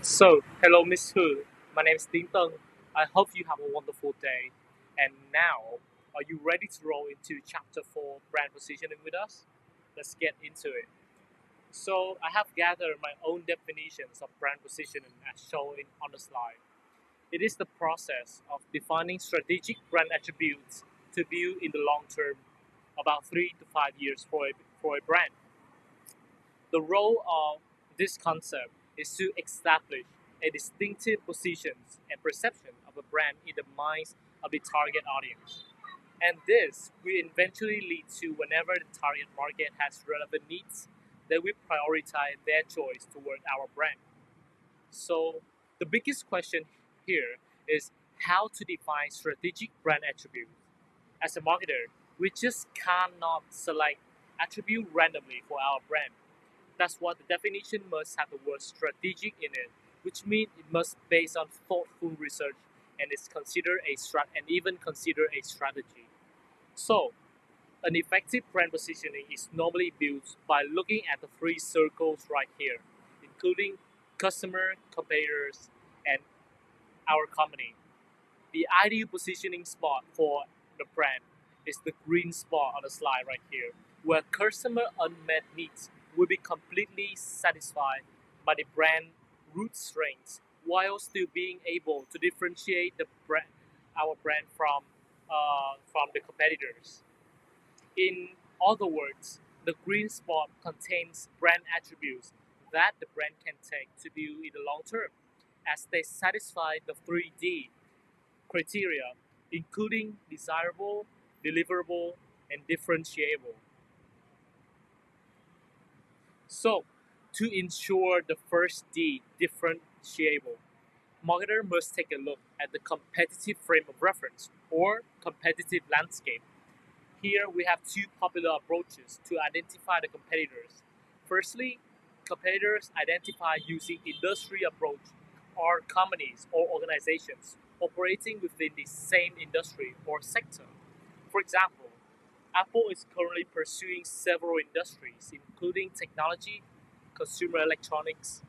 Hello, Miss Hu. My name is Tin Teng. I hope you have a wonderful day. And now, are you ready to roll into chapter 4 brand positioning with us? Let's get into it. I have gathered my own definitions of brand positioning as shown on the slide. It is the process of defining strategic brand attributes to view in the long term, about 3 to 5 years for a brand. The role of this concept is to establish a distinctive position and perception of a brand in the minds of the target audience. And this will eventually lead to whenever the target market has relevant needs, that we prioritize their choice toward our brand. So the biggest question here is how to define strategic brand attributes. As a marketer, we just cannot select attribute randomly for our brand. That's what the definition must have the word strategic in it, which means it must based on thoughtful research and is considered and even consider a strategy. So, an effective brand positioning is normally built by looking at the three circles right here, including customer, competitors, and our company. The ideal positioning spot for the brand is the green spot on the slide right here, where customer unmet needs will be completely satisfied by the brand root strengths, while still being able to differentiate our brand from the competitors. In other words, the green spot contains brand attributes that the brand can take to view in the long term, as they satisfy the 3D criteria, including desirable, deliverable, and differentiable. So, to ensure the first D, differentiable, marketer must take a look at the competitive frame of reference or competitive landscape. Here we have two popular approaches to identify the competitors. Firstly, competitors identify using industry approach or companies or organizations operating within the same industry or sector. For example, Apple is currently pursuing several industries, including technology, consumer electronics,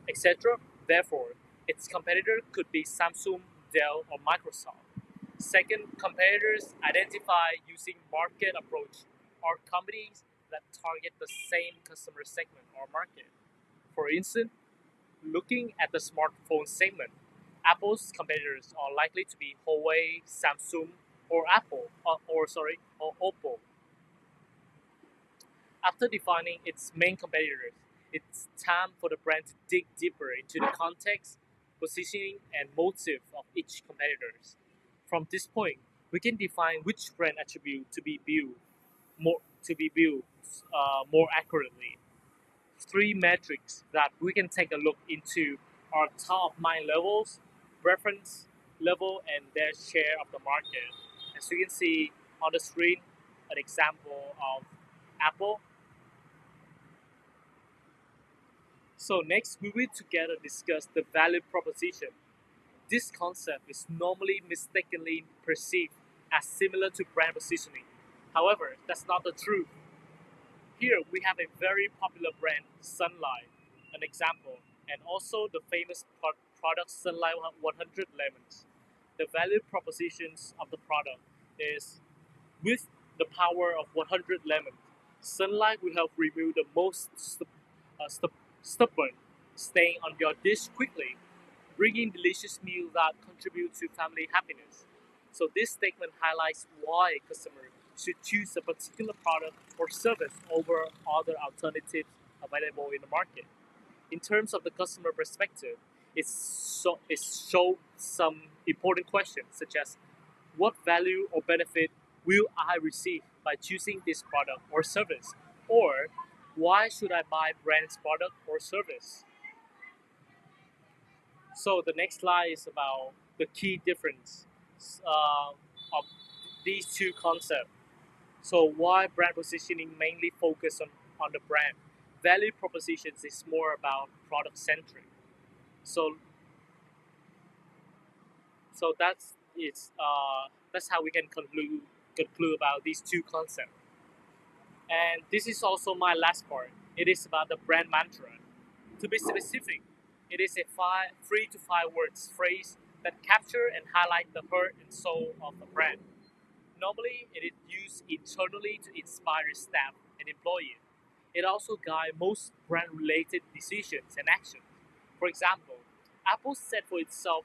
etc. Therefore, its competitor could be Samsung, Dell, or Microsoft. Second, competitors identify using market approach or companies that target the same customer segment or market. For instance, looking at the smartphone segment, Apple's competitors are likely to be Huawei, Samsung, or Oppo. After defining its main competitors, it's time for the brand to dig deeper into the context, positioning, and motive of each competitor. From this point, we can define which brand attribute to be viewed more accurately. Three metrics that we can take a look into are top of mind levels, preference level, and their share of the market. As you can see on the screen, an example of Apple. So next, we will together discuss the value proposition. This concept is normally mistakenly perceived as similar to brand positioning. However, that's not the truth. Here we have a very popular brand, Sunlight, an example, and also the famous product Sunlight 100 Lemons. The value propositions of the product is with the power of 100 lemons, Sunlight will help remove the most stubborn stain on your dish quickly, bringing delicious meals that contribute to family happiness. So this statement highlights why customers should choose a particular product or service over other alternatives available in the market. In terms of the customer perspective, it shows some important questions such as what value or benefit will I receive by choosing this product or service? Or why should I buy brand's product or service? So the next slide is about the key difference of these two concepts. So why brand positioning mainly focus on the brand? Value propositions is more about product centric. So that's how we can conclude about these two concepts. And this is also my last part. It is about the brand mantra. To be specific, It is a 3 to 5 words phrase that capture and highlight the heart and soul of the brand. Normally, it is used internally to inspire staff and employees. It also guides most brand-related decisions and actions. For example, Apple set for itself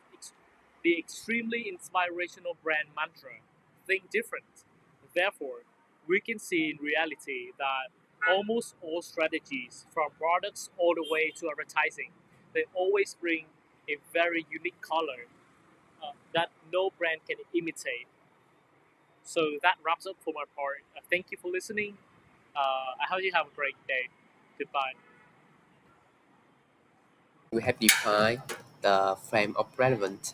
the extremely inspirational brand mantra, "Think different." Therefore, we can see in reality that almost all strategies, from products all the way to advertising, they always bring a very unique color that no brand can imitate. So that wraps up for my part. Thank you for listening. I hope you have a great day. Goodbye. We have defined the frame of relevant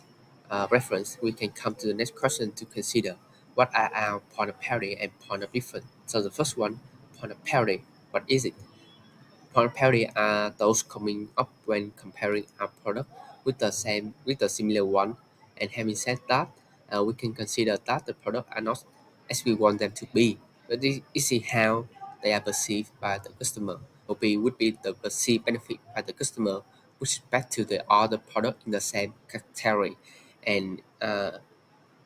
reference. We can come to the next question to consider what are our point of parity and point of difference. So the first one, point of parity, what is it? Point of parity are those coming up when comparing a product with a similar one. And having said that, we can consider that the product are not as we want them to be, but this is how they are perceived by the customer. Or B would be the perceived benefit by the customer with respect to the other product in the same category. And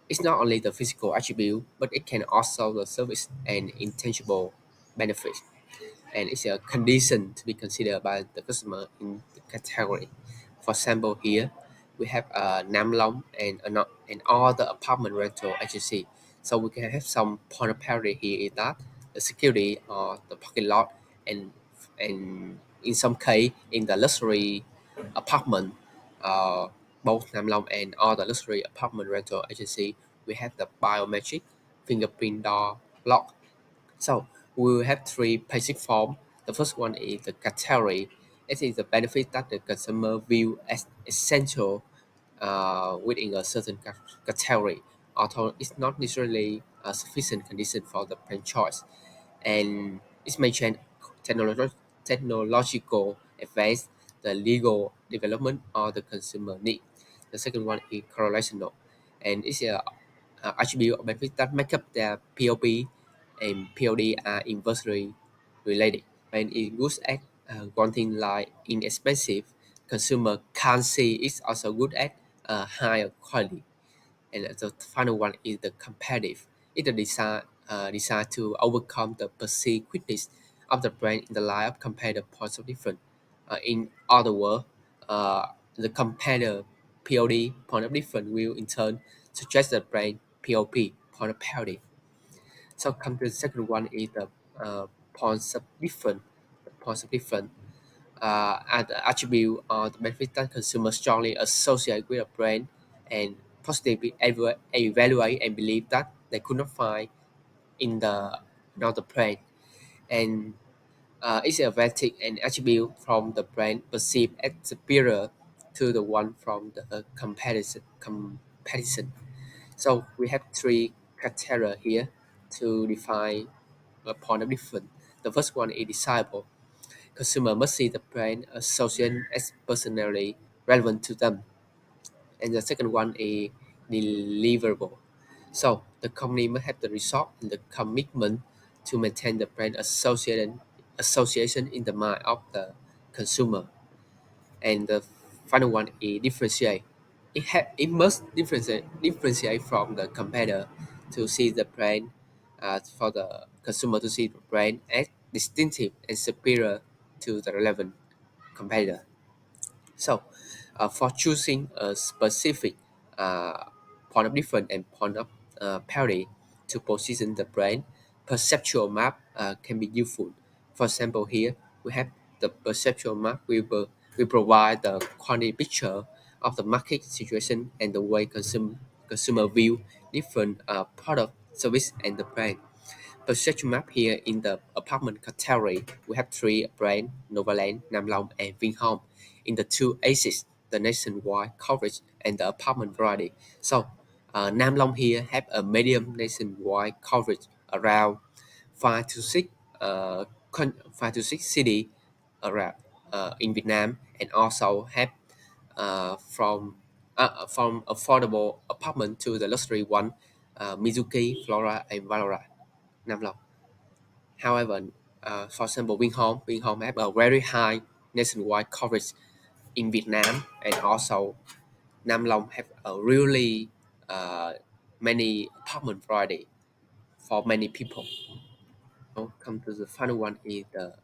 it's not only the physical attribute, but it can also the service and intangible benefits, and it's a condition to be considered by the customer in the category. For example, here we have Nam Long and all the apartment rental agency. So we can have some point of parity here is that the security or the parking lot and in some case in the luxury apartment, uh, both Nam Long and all the luxury apartment rental agency, we have the biometric fingerprint door lock. So we will have three basic forms. The first one is the category. It is the benefit that the consumer view as essential within a certain category, although it's not necessarily a sufficient condition for the brand choice. And it may change technological advance, the legal development, or the consumer need. The second one is correlational, and it's a attribute of benefit that make up their POP and POD are inversely related. When it looks at one thing like inexpensive, consumer can't see it's also good at higher quality. And the final one is the competitive. It's designed to overcome the perceived weakness of the brand in the light of competitive points of difference. In other words, uh, the competitor POD point of difference will in turn suggest the brand POP point of parity. So come to the second one is the points of difference. The points of difference are the attribute or the benefit that consumers strongly associate with a brand and positively evaluate and believe that they could not find in the another brand. And it's a verdict and attribute from the brand perceived as superior to the one from the comparison. So we have three criteria here to define a point of difference. The first one is desirable. Consumer must see the brand association as personally relevant to them. And the second one is deliverable. So the company must have the resource and the commitment to maintain the brand association in the mind of the consumer. And the final one is differentiate. It must differentiate from the competitor to see the brand for the consumer to see the brand as distinctive and superior to the relevant competitor. So, for choosing a specific uh, point of difference and point of parity to position the brand, perceptual map can be useful. For example, here we have the perceptual map. We provide the quantity picture of the market situation and the way consumer view different product, service, and the brand. Perception map here in the apartment category, we have three brands, Novaland, Namlong, and Vinhome. In the two axes, the nationwide coverage and the apartment variety. So, Namlong here have a medium nationwide coverage around 5 to 6 city around in Vietnam, and also have from affordable apartment to the luxury one, Mizuki, Flora, and Valora. Nam Long. However, for example, Vinhome have a very high nationwide coverage in Vietnam, and also Nam Long have a really many apartment variety for many people. Now come to the final one is the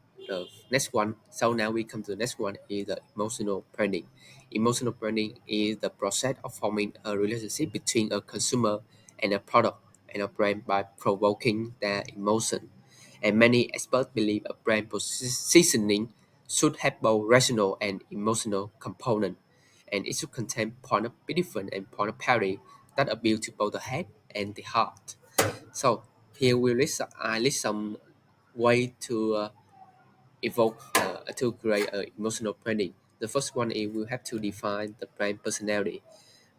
next one. So now we come to the next one is the emotional branding. Emotional branding is the process of forming a relationship between a consumer and a product and a brand by provoking their emotion. And many experts believe a brand positioning should have both rational and emotional component, and it should contain point of difference and point of parity that appeal to both the head and the heart. So here I list some way to evoke to create emotional branding. The first one is we have to define the brand personality.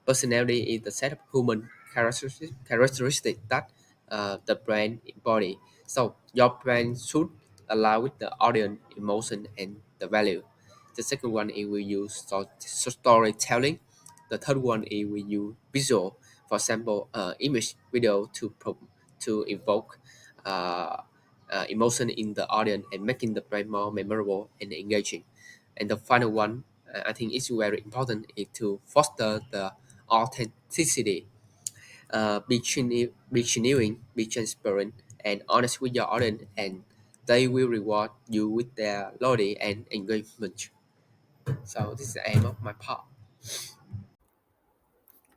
Personality is the set of human characteristics that the brand embody. So your brand should align with the audience emotion and the value. The second one is we use storytelling. The third one is we use visual, for example, image, video to evoke uh, emotion in the audience and making the brand more memorable and engaging. And the final one, I think is very important, is to foster the authenticity. Be genuine, be transparent, and honest with your audience, and they will reward you with their loyalty and engagement. So this is the end of my part.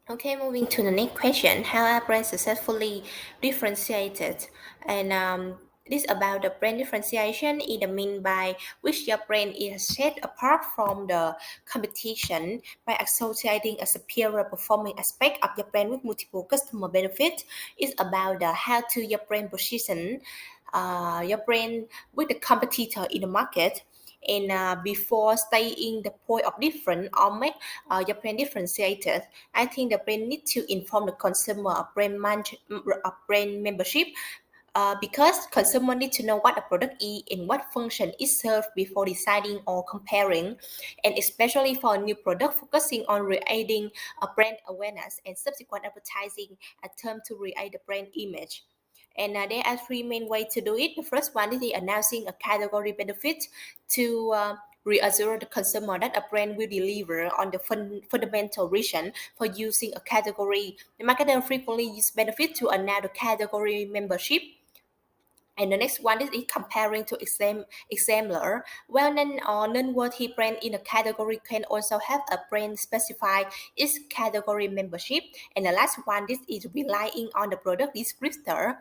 Okay, moving to the next question. How are brands successfully differentiated? And this about the brand differentiation is the mean by which your brand is set apart from the competition by associating a superior performing aspect of your brand with multiple customer benefits. It's about the how to your brand position your brand with the competitor in the market, and before staying the point of difference or make your brand differentiated, I think the brand need to inform the consumer of brand membership, because consumer need to know what a product is and what function it serves before deciding or comparing, and especially for a new product focusing on creating a brand awareness and subsequent advertising attempt to create the brand image. And there are three main ways to do it. The first one is the announcing a category benefit to reassure the consumer that a brand will deliver on the fundamental reason for using a category. The marketer frequently use benefit to announce the category membership. And the next one is comparing to exemplar. Well-known or non-worthy brand in a category can also have a brand specify its category membership. And the last one, this is relying on the product descriptor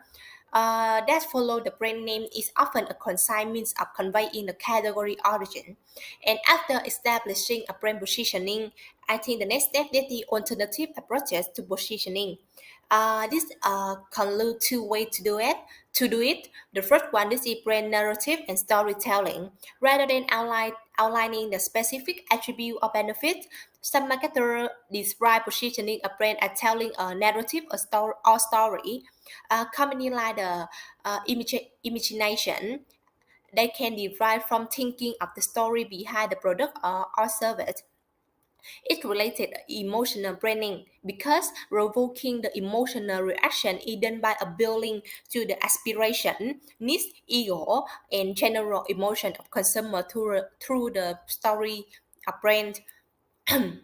that follow the brand name is often a concise means of conveying the category origin. And after establishing a brand positioning, I think the next step is the alternative approaches to positioning. This conclude two ways to do it. The first one is the brand narrative and storytelling. Rather than outlining the specific attribute or benefit, some marketers describe positioning a brand as telling a narrative or story. Company like the imagination, they can derive from thinking of the story behind the product or service. It's related to emotional branding because provoking the emotional reaction is done by appealing to the aspiration, needs, ego, and general emotion of consumer through the story of brand. And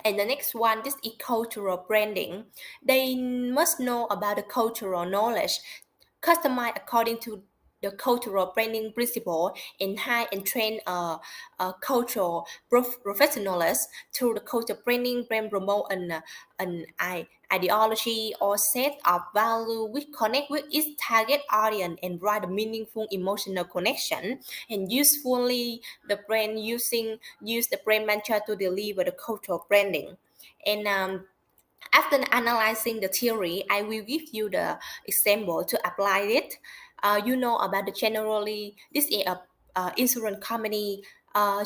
the next one, this is cultural branding. They must know about the cultural knowledge, customized according to the cultural branding principle, and high and train cultural professionals through the culture branding. Brand promote an ideology or set of value which connect with its target audience and drive a meaningful emotional connection, and usefully the brand use the brand mantra to deliver the cultural branding. And after analyzing the theory, I will give you the example to apply it. You know about the generally, this is a insurance company.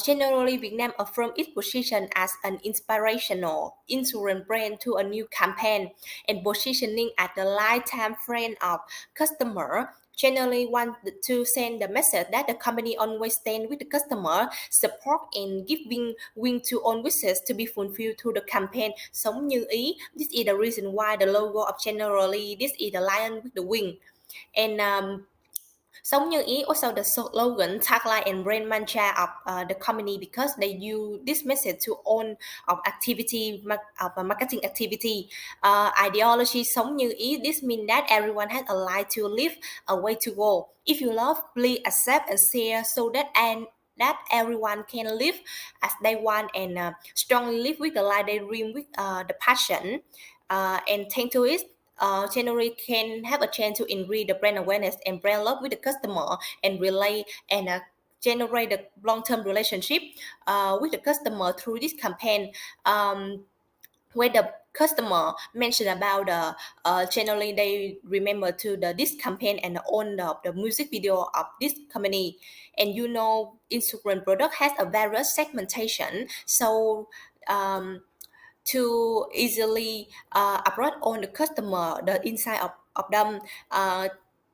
Generally, Vietnam affirm its position as an inspirational insurance brand to a new campaign and positioning as the lifetime friend of customer. Generally want to send the message that the company always stand with the customer, support and giving win to own wishes to be fulfilled through the campaign Sống như ý. This is the reason why the logo of generally this is the lion with the wing. And Sống như ý also the slogan, tagline, and brand mantra of the company because they use this message to own of activity of a marketing activity. Ideology sống như ý. This means that everyone has a life to live, a way to go. If you love, please accept and share so that everyone can live as they want and strongly live with the life they dream with the passion. And thanks to it, generally can have a chance to increase the brand awareness and brand love with the customer and relay and generate a long-term relationship with the customer through this campaign. When the customer mention about generally they remember to this campaign and own the music video of this company. And Instagram product has a various segmentation, so to easily approach on the customer the inside of them.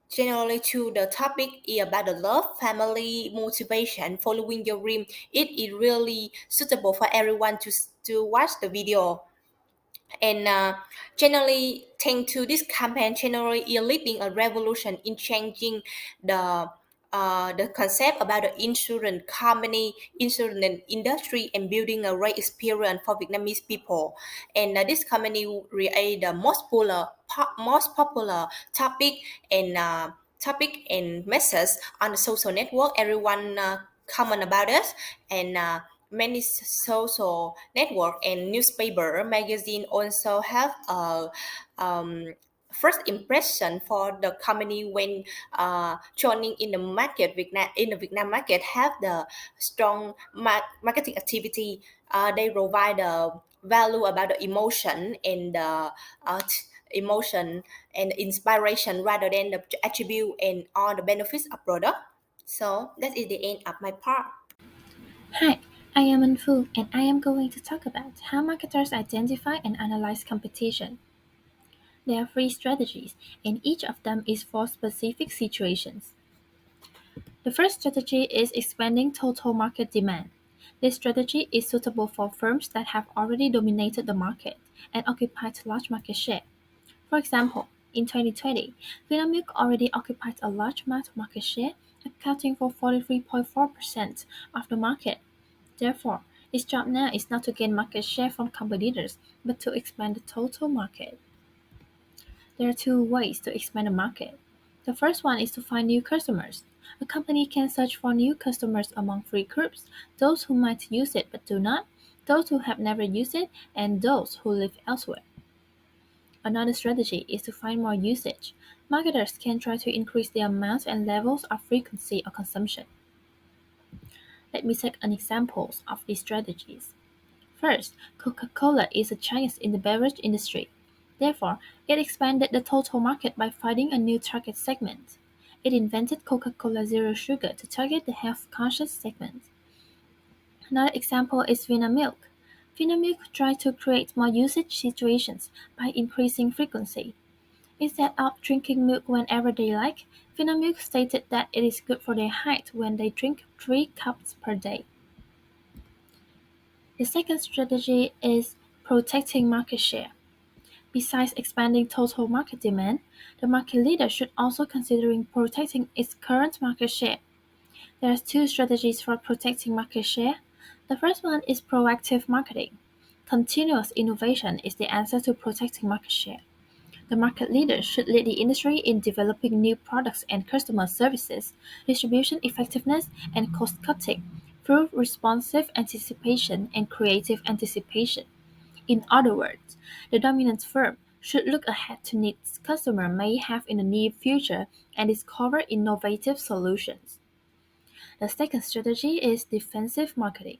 Generally to the topic is about the love, family, motivation, following your dream. It is really suitable for everyone to watch the video. And generally thanks to this campaign generally is leading a revolution in changing the concept about the insurance company, insurance industry, and building a great experience for Vietnamese people. And this company create the most popular topic and message on the social network. Everyone comment about us, and many social network and newspaper magazine also have a first impression for the company when joining in the market. Vietnam market have the strong marketing activity. They provide the value about the emotion and the emotion and inspiration rather than the attribute and all the benefits of product. So that is the end of my part. Hi, I am Anfu, and I am going to talk about how marketers identify and analyze competition. There are three strategies, and each of them is for specific situations. The first strategy is expanding total market demand. This strategy is suitable for firms that have already dominated the market and occupied large market share. For example, in 2020, Vinamilk already occupied a large amount of market share, accounting for 43.4% of the market. Therefore, its job now is not to gain market share from competitors, but to expand the total market. There are two ways to expand the market. The first one is to find new customers. A company can search for new customers among three groups: those who might use it but do not, those who have never used it, and those who live elsewhere. Another strategy is to find more usage. Marketers can try to increase the amount and levels of frequency of consumption. Let me take an example of these strategies. First, Coca-Cola is a giant in the beverage industry. Therefore, it expanded the total market by finding a new target segment. It invented Coca-Cola Zero Sugar to target the health-conscious segment. Another example is Vinamilk. Vinamilk tried to create more usage situations by increasing frequency. Instead of drinking milk whenever they like, Vinamilk stated that it is good for their height when they drink 3 cups per day. The second strategy is protecting market share. Besides expanding total market demand, the market leader should also consider protecting its current market share. There are two strategies for protecting market share. The first one is proactive marketing. Continuous innovation is the answer to protecting market share. The market leader should lead the industry in developing new products and customer services, distribution effectiveness, and cost cutting through responsive anticipation and creative anticipation. In other words, the dominant firm should look ahead to needs customers may have in the near future and discover innovative solutions. The second strategy is defensive marketing.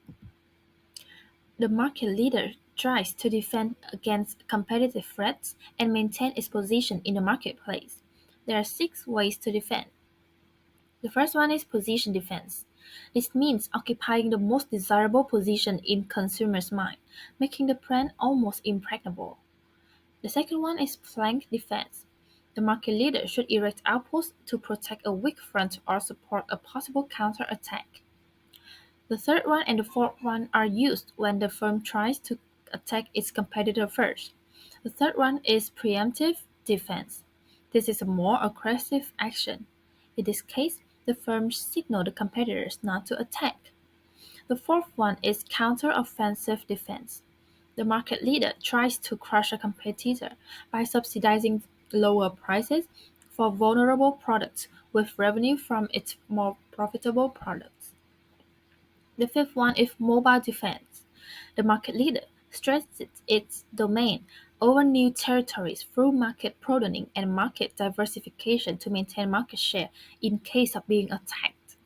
The market leader tries to defend against competitive threats and maintain its position in the marketplace. There are 6 ways to defend. The first one is position defense. This means occupying the most desirable position in consumers' mind, making the brand almost impregnable. The second one is flank defense. The market leader should erect outposts to protect a weak front or support a possible counterattack. The third one and the fourth one are used when the firm tries to attack its competitor first. The third one is preemptive defense. This is a more aggressive action. In this case, The firms signal the competitors not to attack. The fourth one is counter-offensive defense. The market leader tries to crush a competitor by subsidizing lower prices for vulnerable products with revenue from its more profitable products. The fifth one is mobile defense. The market leader stretches its domain over new territories through market broadening and market diversification to maintain market share in case of being attacked.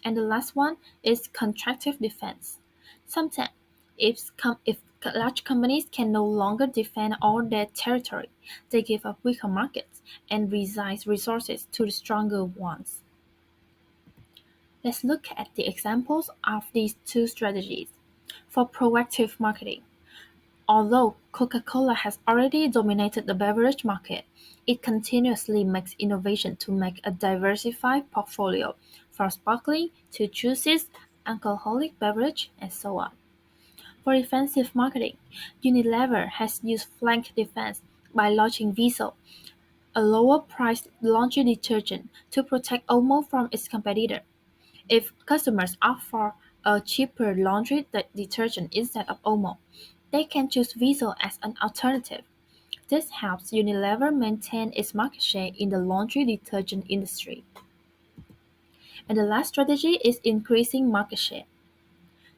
And the last one is contractive defense. Sometimes, if large companies can no longer defend all their territory, they give up weaker markets and reassign resources to the stronger ones. Let's look at the examples of these two strategies. For proactive marketing, although Coca-Cola has already dominated the beverage market, it continuously makes innovation to make a diversified portfolio, from sparkling to juices, alcoholic beverage, and so on. For defensive marketing, Unilever has used flank defense by launching Vissel, a lower-priced laundry detergent, to protect Omo from its competitor. If customers opt for a cheaper laundry detergent instead of Omo, they can choose Vissel as an alternative. This helps Unilever maintain its market share in the laundry detergent industry. And the last strategy is increasing market share.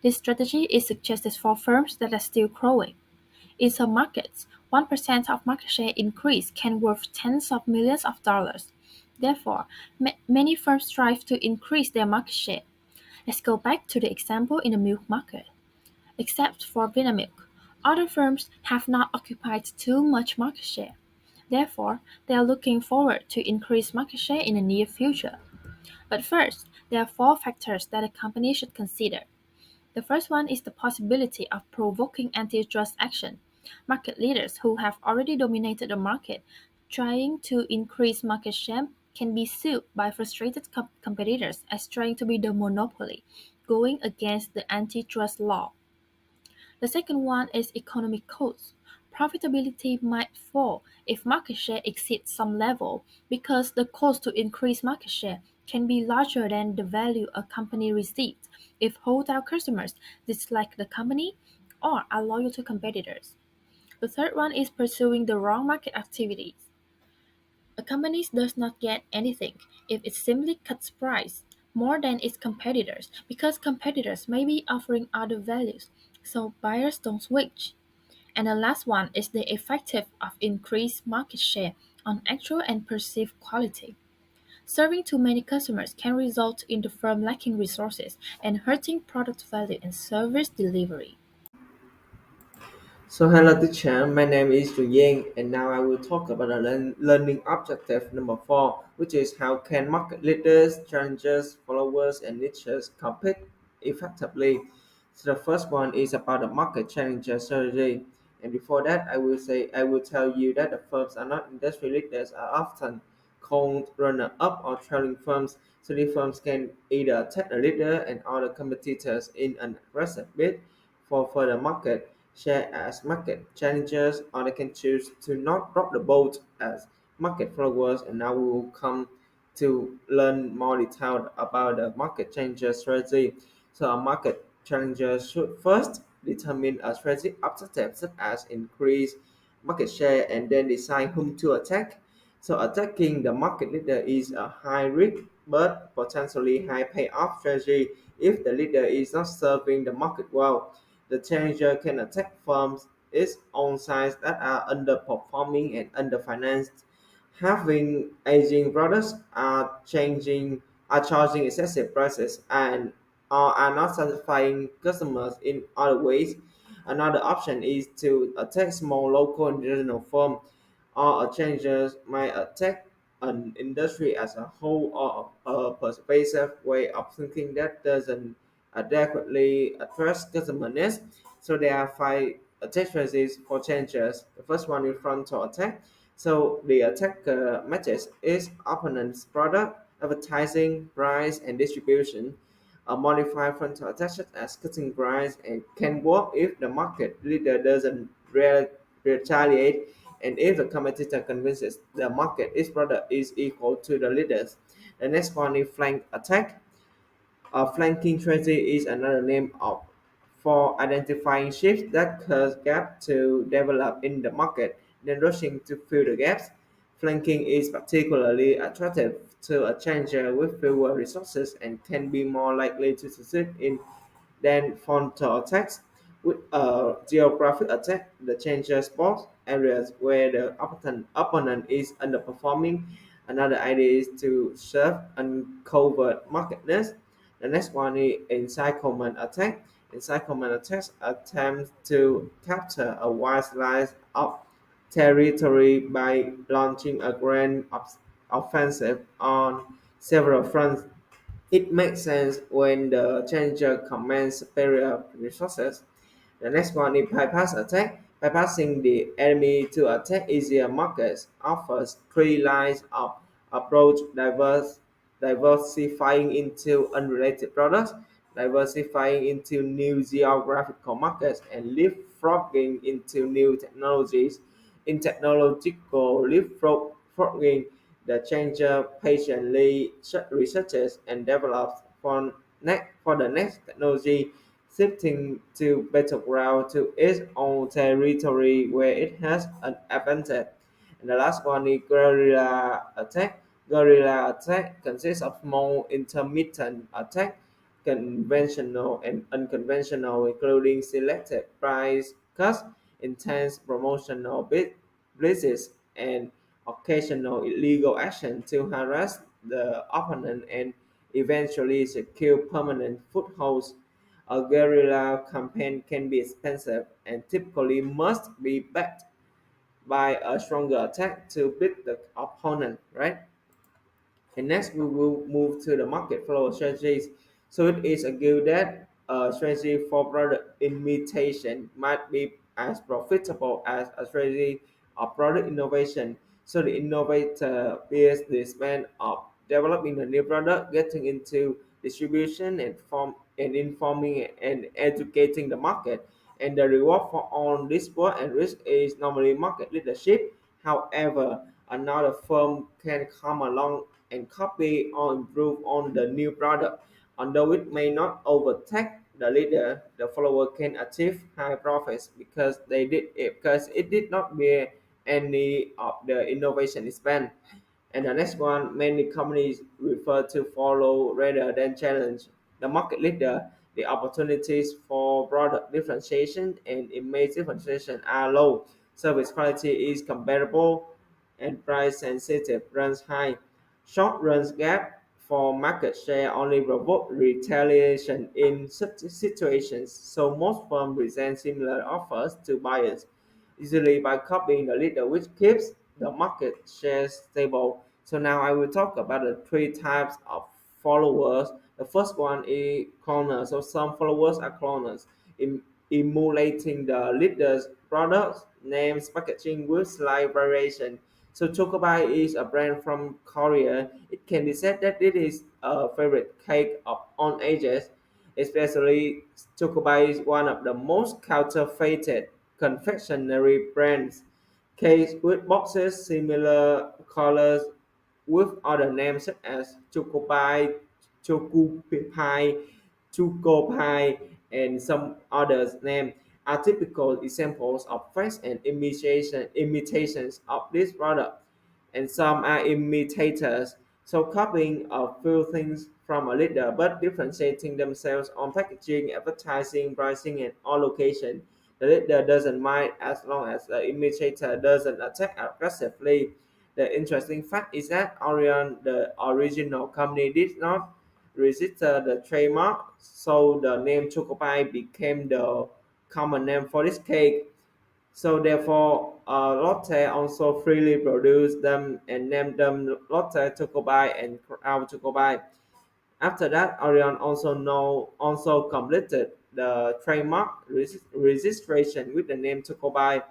This strategy is suggested for firms that are still growing. In some markets, 1% of market share increase can worth tens of millions of dollars. Therefore, many firms strive to increase their market share. Let's go back to the example in the milk market. Except for Vinamilk, other firms have not occupied too much market share. Therefore, they are looking forward to increase market share in the near future. But first, there are four factors that a company should consider. The first one is the possibility of provoking antitrust action. Market leaders who have already dominated the market trying to increase market share can be sued by frustrated competitors as trying to be the monopoly, going against the antitrust law. The second one is economic cost. Profitability might fall if market share exceeds some level because the cost to increase market share can be larger than the value a company receives if wholesale customers dislike the company or are loyal to competitors. The third one is pursuing the wrong market activities. A company does not get anything if it simply cuts price more than its competitors because competitors may be offering other values, so buyers don't switch. And the last one is the effective of increased market share on actual and perceived quality. Serving too many customers can result in the firm lacking resources and hurting product value and service delivery. So hello teacher, my name is Chu Yang and now I will talk about the learning objective number 4, which is how can market leaders, challengers, followers and niches compete effectively. So the first one is about the market challenger strategy. And before that I will tell you that the firms are not industry leaders are often called runner up or trailing firms. So the firms can either attack a leader and other competitors in an aggressive bid for further market share as market challengers, or they can choose to not rock the boat as market followers. And now we will come to learn more detail about the market challenger strategy. So a market challenger should first determine a strategic objective such as increase market share and then decide whom to attack. So attacking the market leader is a high risk but potentially high payoff strategy if the leader is not serving the market well. The challenger can attack firms its own size that are underperforming and underfinanced, having aging products, are charging excessive prices, and are not satisfying customers in other ways. Another option is to attack small local and regional firms, or a challenger might attack an industry as a whole or a pervasive way of thinking that doesn't adequately address customer needs. So there are five attack strategies for challengers. The first one is frontal attack. So the attacker matches its opponent's product, advertising, price, and distribution. A modified frontal attack such as cutting price and can work if the market leader doesn't retaliate and if the competitor convinces the market its product is equal to the leaders. The next one is flank attack. A flanking strategy is another name for identifying shifts that cause gaps to develop in the market, then rushing to fill the gaps. Flanking is particularly attractive to a challenger with fewer resources and can be more likely to succeed in than frontal attacks. With a geographic attack, the challenger spots areas where the opponent is underperforming. Another idea is to serve uncovered marketness. The next one is encirclement attack. Encirclement attacks attempt to capture a wide slice of territory by launching a grand offensive on several fronts. It makes sense when the challenger commands superior resources. The next one is bypass attack. Bypassing the enemy to attack easier markets offers three lines of approach: diversifying into unrelated products, diversifying into new geographical markets, and leapfrogging into new technologies. In technological leapfrogging, the changer patiently researches and develops for the next technology, shifting to battleground to its own territory where it has an advantage. And the last one is guerrilla attack. Guerrilla attack consists of small intermittent attack, conventional and unconventional, including selected price cuts, intense promotional blitzes, and occasional illegal action to harass the opponent and eventually secure permanent footholds. A guerrilla campaign can be expensive and typically must be backed by a stronger attack to beat the opponent, right? And next, we will move to the market flow strategies. So it is a guild that strategy for product imitation might be as profitable as a strategy of product innovation. So the innovator bears the span of developing a new product, getting into distribution and informing and educating the market. And the reward for all this work and risk is normally market leadership. However, another firm can come along and copy or improve on the new product. Although it may not overtake the leader, the follower can achieve high profits because it did not bear any of the innovation spent. And the next one, many companies refer to follow rather than challenge. The market leader, the opportunities for product differentiation and image differentiation are low. Service quality is comparable and price sensitive runs high. Short runs gap for market share only provoke retaliation in such situations, so most firms present similar offers to buyers, usually by copying the leader, which keeps the market share stable. So now I will talk about the three types of followers. The first one is cloners. So some followers are cloners, emulating the leader's products, names, packaging with slight variation. So Chocobai is a brand from Korea. It can be said that it is a favorite cake of all ages, especially Chocobai is one of the most counterfeited confectionery brands. Cakes with boxes similar colors with other names such as Chocopie, Chocopie, Chocopie, and some others names are typical examples of fakes and imitations of this product, and some are imitators, so copying a few things from a leader but differentiating themselves on packaging, advertising, pricing, and on location. The leader doesn't mind as long as the imitator doesn't attack aggressively. The interesting fact is that Orion, the original company, did not register the trademark, so the name Chocopie became the common name for this cake. So therefore, Lotte also freely produced them and named them Lotte Chocobie and Crown Chocobie. After that, Orion also completed the trademark registration with the name Chocobie,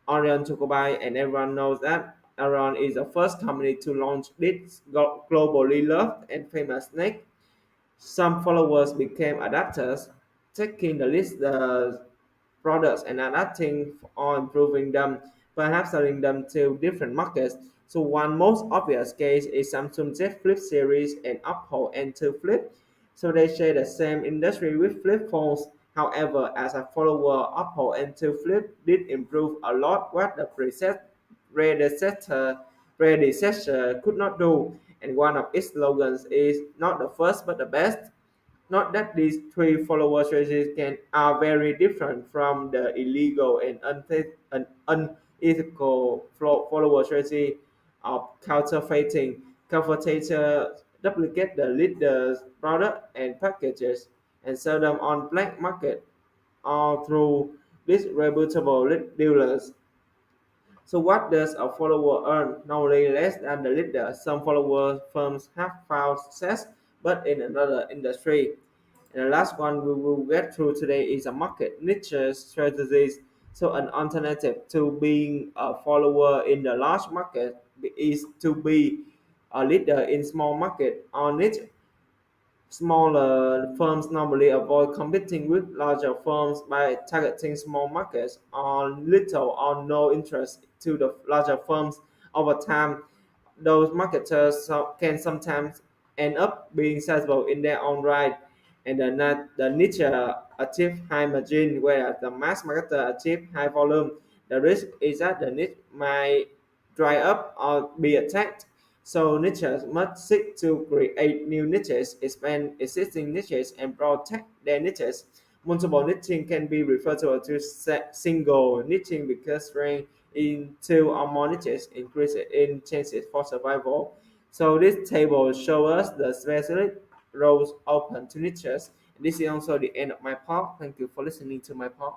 Orion Chocobie, and everyone knows that Orion is the first company to launch this globally loved and famous snake. Some followers became adapters, taking the list products and adapting or improving them, perhaps selling them to different markets. So one most obvious case is Samsung Z Flip series and Apple N2 Flip. So they share the same industry with flip phones. However, as a follower, Apple N2 Flip did improve a lot what the predecessor, predecessor could not do. And one of its slogans is not the first but the best. Not that these three follower strategies are very different from the illegal and unethical follower strategy of counterfeiting. Counterfeiters duplicate the leader's product and packages and sell them on black market or through disreputable dealers. So what does a follower earn? Normally less than the leader. Some follower firms have found success, but in another industry. And the last one we will get through today is a market niche strategies. So an alternative to being a follower in the large market is to be a leader in small market or niche. Smaller firms normally avoid competing with larger firms by targeting small markets on little or no interest to the larger firms. Over time, those marketers can sometimes end up being sizable in their own right, and the niche achieve high margin, whereas the mass marketer achieve high volume. The risk is that the niche might dry up or be attacked. So niches must seek to create new niches, expand existing niches, and protect their niches. Multiple niching can be referred to as single niching because strength in two or more niches increases in chances for survival. So this table shows us the specific roles open to niches. This is also the end of my part. Thank you for listening to my part.